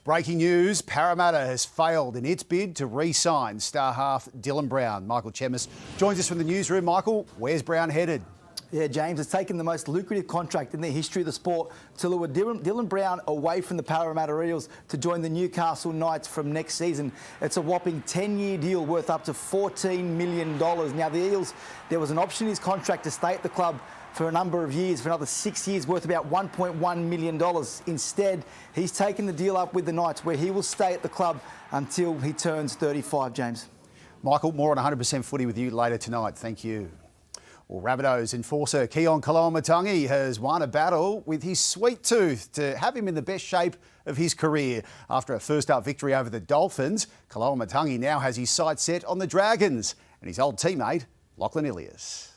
Breaking news, Parramatta has failed in its bid to re-sign star half Dylan Brown. Michael Chemis joins us from the newsroom. Michael, where's Brown headed? Yeah, James, it's taken the most lucrative contract in the history of the sport to lure Dylan Brown away from the Parramatta Eels to join the Newcastle Knights from next season. It's a whopping 10-year deal worth up to $14 million. Now, the Eels, there was an option in his contract to stay at the club for a number of years, for another 6 years, worth about $1.1 million. Instead, he's taken the deal up with the Knights, where he will stay at the club until he turns 35, James. Michael, more on 100% footy with you later tonight. Thank you. Well, Rabbitohs enforcer Keaon Koloamatangi has won a battle with his sweet tooth to have him in the best shape of his career. After a first-up victory over the Dolphins, Koloamatangi now has his sights set on the Dragons and his old teammate, Lachlan Ilias.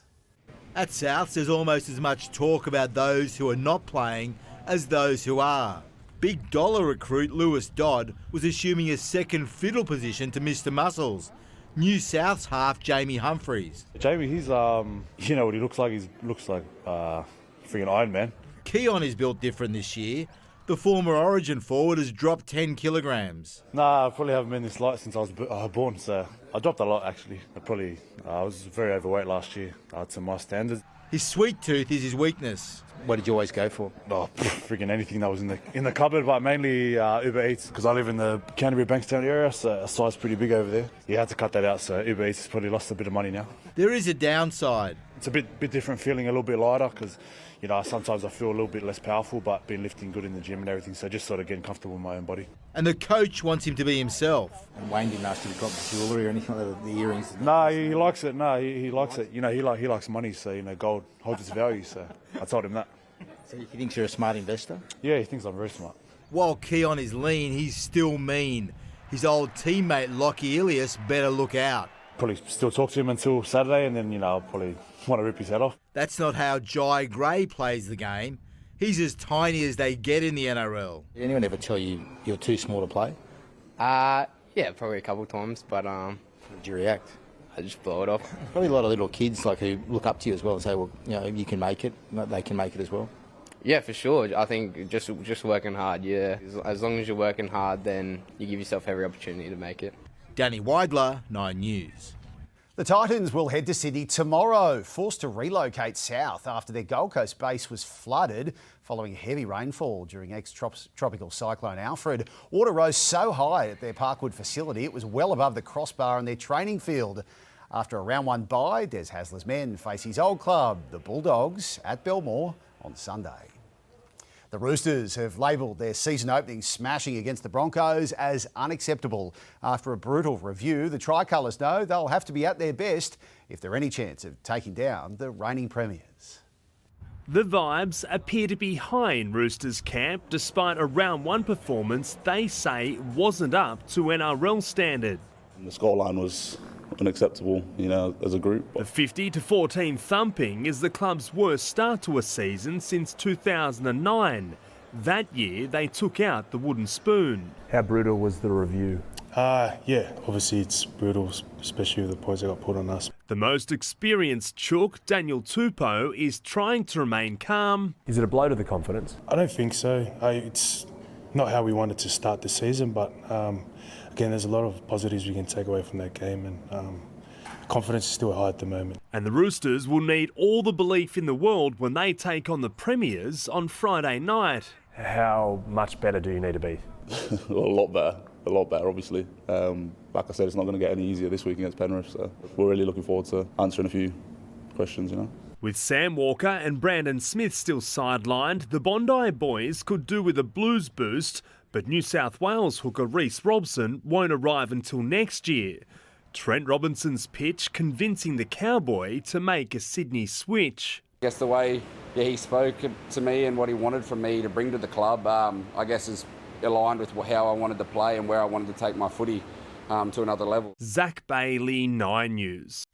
At Souths, there's almost as much talk about those who are not playing as those who are. Big dollar recruit Lewis Dodd was assuming a second fiddle position to Mr Muscles. New Souths half Jamie Humphries. Jamie, he's, you know what he looks like? He looks like freaking Iron Man. Keaon is built different this year. The former Origin forward has dropped 10 kilograms. Nah, I probably haven't been this light since I was born, so I dropped a lot actually. I was very overweight last year to my standards. His sweet tooth is his weakness. What did you always go for? Oh, freaking anything that was in the cupboard, but mainly Uber Eats, because I live in the Canterbury Bankstown area, so a size pretty big over there. You had to cut that out, so Uber Eats has probably lost a bit of money now. There is a downside. It's a bit different feeling, a little bit lighter, because you know, sometimes I feel a little bit less powerful, but been lifting good in the gym and everything, so just sort of getting comfortable in my own body. And the coach wants him to be himself. And Wayne didn't ask you to drop the jewellery or anything like that, the earrings? No, he likes it. No, he likes it. You know, he likes money, so, you know, gold holds its value, so I told him that. So he thinks you're a smart investor? Yeah, he thinks I'm very smart. While Keaon is lean, he's still mean. His old teammate Lockie Ilias better look out. Probably still talk to him until Saturday, and then, you know, I'll probably want to rip his head off. That's not how Jai Gray plays the game. He's as tiny as they get in the NRL. Did anyone ever tell you you're too small to play? Yeah, probably a couple of times, but How did you react? I just blow it off. Probably a lot of little kids like who look up to you as well and say, well, you know, you can make it, they can make it as well. Yeah, for sure. I think just working hard, yeah. As long as you're working hard, then you give yourself every opportunity to make it. Danny Weidler, 9 News. The Titans will head to Sydney tomorrow, forced to relocate south after their Gold Coast base was flooded following heavy rainfall during ex-tropical cyclone Alfred. Water rose so high at their Parkwood facility it was well above the crossbar in their training field. After a round one bye, Des Hasler's men face his old club, the Bulldogs, at Belmore on Sunday. The Roosters have labelled their season opening smashing against the Broncos as unacceptable. After a brutal review, the Tricolours know they'll have to be at their best if they're any chance of taking down the reigning premiers. The vibes appear to be high in Roosters camp despite a round one performance they say wasn't up to NRL standard. The scoreline was unacceptable, you know, as a group. The 50-14 thumping is the club's worst start to a season since 2009. That year, they took out the wooden spoon. How brutal was the review? Yeah, obviously it's brutal, especially with the points that got put on us. The most experienced chook, Daniel Tupou, is trying to remain calm. Is it a blow to the confidence? I don't think so. It's not how we wanted to start the season, but again, there's a lot of positives we can take away from that game, and confidence is still high at the moment. And the Roosters will need all the belief in the world when they take on the Premiers on Friday night. How much better do you need to be? A lot better, obviously. Like I said, it's not going to get any easier this week against Penrith, so we're really looking forward to answering a few questions, you know. With Sam Walker and Brandon Smith still sidelined, the Bondi boys could do with a Blues boost, but New South Wales hooker Reece Robson won't arrive until next year. Trent Robinson's pitch convincing the Cowboy to make a Sydney switch. I guess the way he spoke to me and what he wanted from me to bring to the club, I guess is aligned with how I wanted to play and where I wanted to take my footy to another level. Zach Bailey, 9 News.